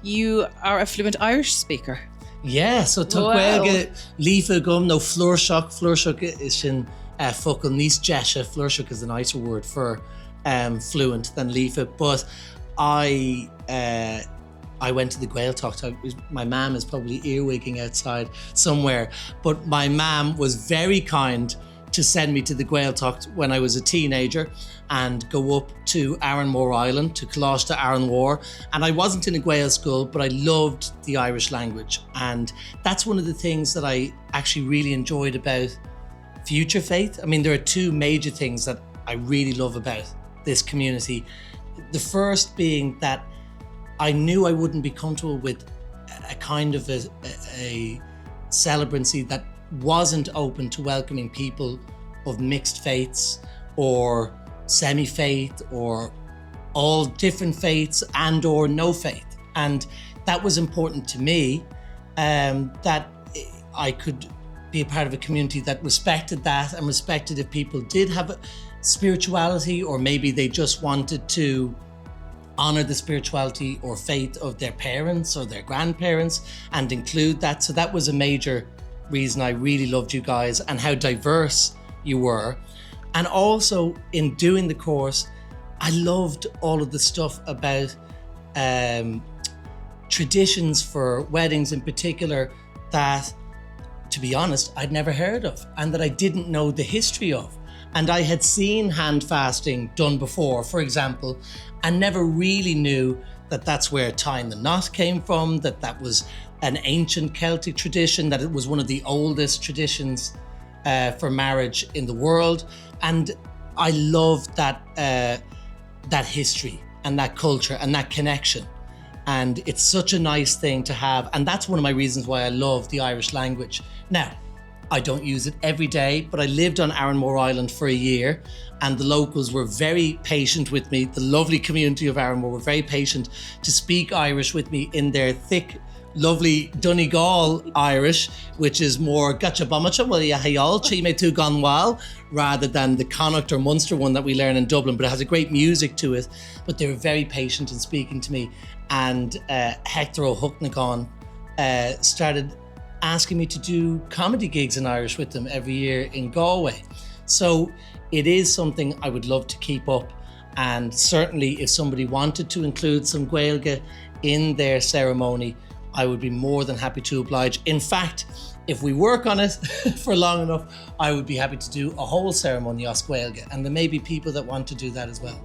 you are a fluent Irish speaker. Yeah, so tá Gaeilge lífa gum nó flúirseach is sin focal níos deise. Flúirseach is a nicer word for fluent than lífa, but I went to the Gaeltacht. My mum is probably earwigging outside somewhere, but my mum was very kind to send me to the Gaeltacht when I was a teenager and go up to Árainn Mhór Island, to Gaeltacht to Árainn Mhór. And I wasn't in a Gael school, but I loved the Irish language. And that's one of the things that I actually really enjoyed about FuturFaith. I mean, there are two major things that I really love about this community. The first being that I knew I wouldn't be comfortable with a kind of a celebrancy that wasn't open to welcoming people of mixed faiths or semi-faith or all different faiths and or no faith. And that was important to me, that I could be a part of a community that respected that and respected if people did have a spirituality, or maybe they just wanted to honor the spirituality or faith of their parents or their grandparents and include that. So that was a major reason I really loved you guys and how diverse you were. And also in doing the course, I loved all of the stuff about traditions for weddings in particular that, to be honest, I'd never heard of and that I didn't know the history of. And I had seen handfasting done before, for example, and never really knew that that's where tying the knot came from, that was an ancient Celtic tradition, that it was one of the oldest traditions for marriage in the world. And I loved that history and that culture and that connection. And it's such a nice thing to have. And that's one of my reasons why I love the Irish language. Now, I don't use it every day, but I lived on Árainn Mhór Island for a year and the locals were very patient with me. The lovely community of Árainn Mhór were very patient to speak Irish with me in their thick, lovely Donegal Irish, which is more gotcha bomacha, well yeah hayal, chime tu ganwal, rather than the Connacht or Munster one that we learn in Dublin, but it has a great music to it. But they were very patient in speaking to me. And Hector O'Hucknagon started asking me to do comedy gigs in Irish with them every year in Galway. So it is something I would love to keep up. And certainly if somebody wanted to include some Gaeilge in their ceremony, I would be more than happy to oblige. In fact, if we work on it for long enough, I would be happy to do a whole ceremony as Gaeilge. And there may be people that want to do that as well.